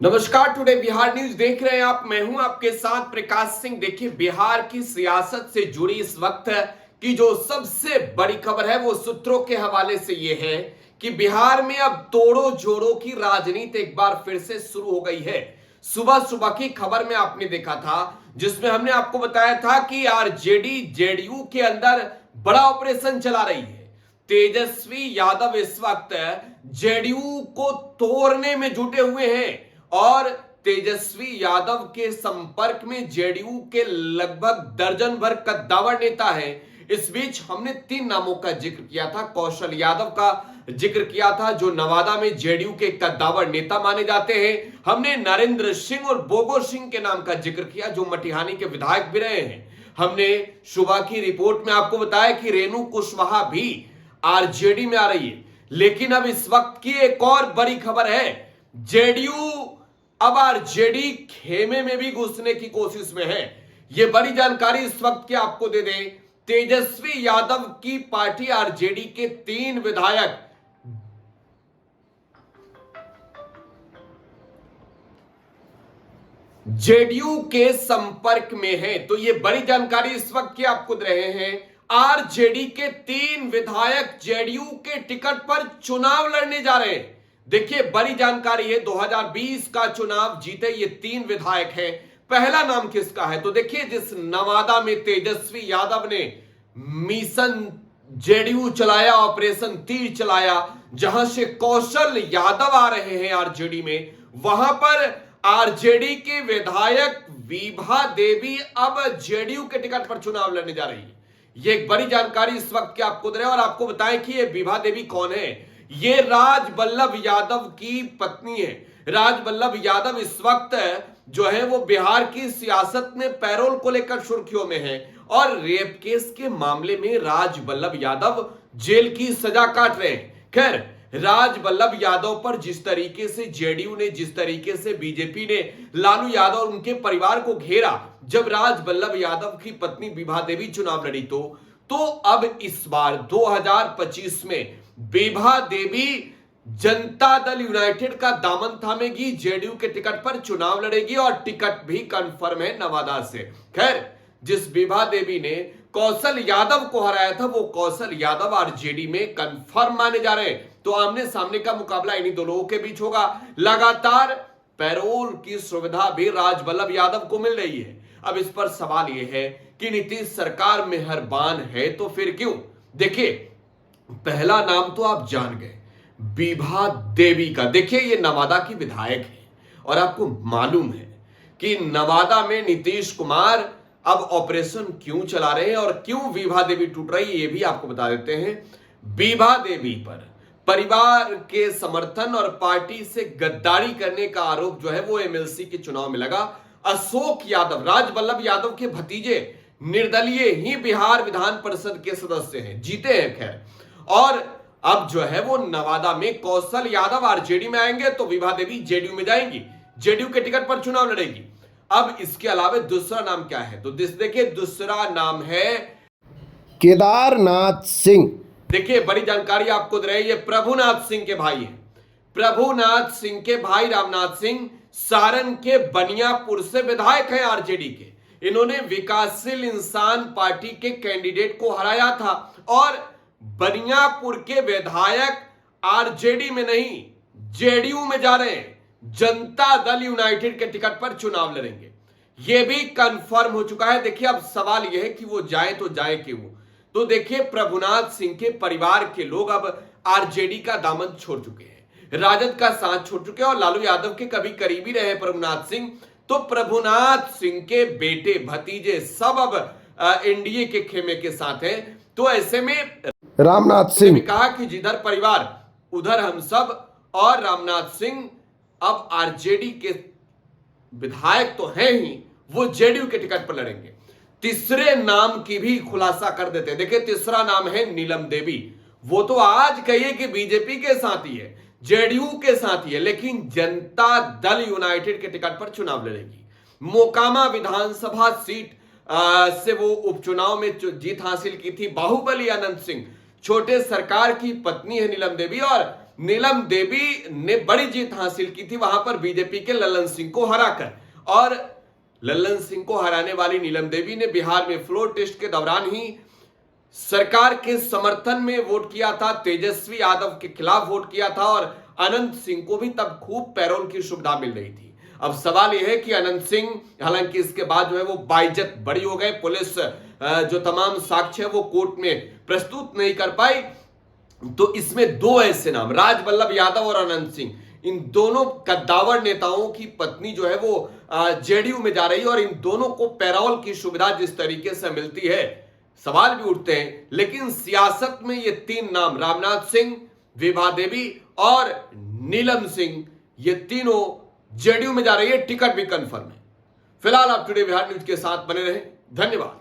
नमस्कार। Today Bihar news देख रहे हैं आप। मैं हूं आपके साथ प्रकाश सिंह। देखिए, बिहार की सियासत से जुड़ी इस वक्त की जो सबसे बड़ी खबर है वो सूत्रों के हवाले से ये है कि बिहार में अब तोड़ो जोड़ो की राजनीति एक बार फिर से शुरू हो गई है। सुबह सुबह की खबर में आपने देखा था जिसमें हमने आपको बताया था कि आरजेडी जेडीयू के अंदर बड़ा ऑपरेशन चला रही है। तेजस्वी यादव इस वक्त जेडीयू को तोड़ने में जुटे हुए हैं और तेजस्वी यादव के संपर्क में जेडीयू के लगभग दर्जन भर कद्दावर नेता हैं। इस बीच हमने 3 नामों का जिक्र किया था। कौशल यादव का जिक्र किया था जो नवादा में जेडीयू के कद्दावर नेता माने जाते हैं। हमने नरेंद्र सिंह और बोगो सिंह के नाम का जिक्र किया जो मटिहानी के विधायक भी रहे हैं। हमने सुबह की रिपोर्ट में आपको बताया कि रेणु कुशवाहा भी आरजेडी में आ रही है। लेकिन अब इस वक्त की एक और बड़ी खबर है, जेडीयू अब आरजेडी खेमे में भी घुसने की कोशिश में है। यह बड़ी जानकारी इस वक्त की आपको दे दें। तेजस्वी यादव की पार्टी आरजेडी के 3 विधायक जेडीयू के संपर्क में है। तो यह बड़ी जानकारी इस वक्त की आपको दे रहे हैं। आरजेडी के 3 विधायक जेडीयू के टिकट पर चुनाव लड़ने जा रहे हैं। देखिए, बड़ी जानकारी है। 2020 का चुनाव जीते ये 3 विधायक हैं। पहला नाम किसका है तो देखिए, जिस नवादा में तेजस्वी यादव ने मिशन जेडीयू चलाया, ऑपरेशन तीर चलाया, जहां से कौशल यादव आ रहे हैं आरजेडी में, वहां पर आरजेडी के विधायक विभा देवी अब जेडीयू के टिकट पर चुनाव लड़ने जा रही है। यह एक बड़ी जानकारी इस वक्त की आपको दे रहे हैं। और आपको बताएं कि यह विभा देवी कौन है। ये राज बल्लभ यादव की पत्नी है। राज बल्लभ यादव इस वक्त जो है वो बिहार की सियासत में पैरोल को लेकर सुर्खियों में है और रेप केस के मामले में राज बल्लभ यादव जेल की सजा काट रहे हैं। खैर, राज बल्लभ यादव पर जिस तरीके से जेडीयू ने, जिस तरीके से बीजेपी ने लालू यादव और उनके परिवार को घेरा जब राज बल्लभ यादव की पत्नी विभा देवी चुनाव लड़ी तो अब इस बार 2025 में विभा देवी जनता दल यूनाइटेड का दामन थामेगी, जेडीयू के टिकट पर चुनाव लड़ेगी और टिकट भी कंफर्म है नवादा से। खैर, जिस विभा देवी ने कौशल यादव को हराया था वो कौशल यादव आरजेडी में कंफर्म माने जा रहे हैं। तो आमने सामने का मुकाबला इन्हीं दो लोगों के बीच होगा। लगातार पैरोल की सुविधा भी राज बल्लभ यादव को मिल रही है। अब इस पर सवाल यह है कि नीतीश सरकार मेहरबान है तो फिर क्यों। देखिए, पहला नाम तो आप जान गए, विभा देवी का। देखिए, ये नवादा की विधायक है और आपको मालूम है कि नवादा में नीतीश कुमार अब ऑपरेशन क्यों चला रहे हैं और क्यों विभा देवी टूट रही है ये भी आपको बता देते हैं। विभा देवी पर परिवार के समर्थन और पार्टी से गद्दारी करने का आरोप जो है वो एमएलसी के चुनाव में लगा। अशोक यादव, राज बल्लभ यादव के भतीजे, निर्दलीय ही बिहार विधान परिषद के सदस्य हैं, जीते हैं। खैर, और अब जो है वो नवादा में कौशल यादव आरजेडी में आएंगे तो विभा देवी जेडीयू में जाएंगी, जेडीयू के टिकट पर चुनाव लड़ेगी। अब इसके अलावा दूसरा नाम क्या है तो देखिए, दूसरा नाम है केदारनाथ सिंह। देखिए, बड़ी जानकारी आपको दे रहे हैं। ये प्रभुनाथ सिंह के भाई हैं। प्रभुनाथ सिंह के भाई रामनाथ सिंह सारण के बनियापुर से विधायक हैं आरजेडी के। इन्होंने विकासशील इंसान पार्टी के कैंडिडेट को हराया था और बनियापुर के विधायक आरजेडी में नहीं जेडीयू में जा रहे हैं। जनता दल यूनाइटेड के टिकट पर चुनाव लड़ेंगे, यह भी कंफर्म हो चुका है। देखिए, अब सवाल यह है कि वो जाए तो जाए क्यों। तो देखिए, प्रभुनाथ सिंह के परिवार के लोग अब आरजेडी का दामन छोड़ चुके हैं, राजद का साथ छोड़ चुके हैं और लालू यादव के कभी करीबी रहे प्रभुनाथ सिंह। तो प्रभुनाथ सिंह के बेटे भतीजे सब अब एनडीए के खेमे के साथ हैं। तो ऐसे में रामनाथ सिंह कहा कि जिधर परिवार उधर हम सब, और रामनाथ सिंह अब आरजेडी के विधायक तो हैं ही, वो जेडीयू के टिकट पर लड़ेंगे। तीसरे नाम की भी खुलासा कर देते हैं। देखिए, तीसरा नाम है नीलम देवी। वो तो आज कहिए कि बीजेपी के साथ ही है, जेडीयू के साथ ही है, लेकिन जनता दल यूनाइटेड के टिकट पर चुनाव लड़ेगी। मोकामा विधानसभा सीट से वो उपचुनाव में जीत हासिल की थी। बाहुबली अनंत सिंह छोटे सरकार की पत्नी है नीलम देवी और नीलम देवी ने बड़ी जीत हासिल की थी वहां पर बीजेपी के लल्लन सिंह को हराकर। और लल्लन सिंह को हराने वाली नीलम देवी ने बिहार में फ्लोर टेस्ट के दौरान ही सरकार के समर्थन में वोट किया था, तेजस्वी यादव के खिलाफ वोट किया था और अनंत सिंह को भी तब खूब पैरोल की सुविधा मिल रही थी। अब सवाल यह है कि अनंत सिंह, हालांकि इसके बाद जो है वो बाइज्जत बरी हो गए, पुलिस जो तमाम साक्ष्य है वो कोर्ट में प्रस्तुत नहीं कर पाई। तो इसमें दो ऐसे नाम, राजवल्लभ यादव और अनंत सिंह, इन दोनों कद्दावर नेताओं की पत्नी जो है वो जेडीयू में जा रही है और इन दोनों को पैरोल की सुविधा जिस तरीके से मिलती है, सवाल भी उठते हैं। लेकिन सियासत में ये तीन नाम, रामनाथ सिंह, विभा देवी और नीलम सिंह, ये तीनों जेडीयू में जा रही है, टिकट भी कंफर्म है। फिलहाल आप टुडे बिहार न्यूज के साथ बने रहें। धन्यवाद।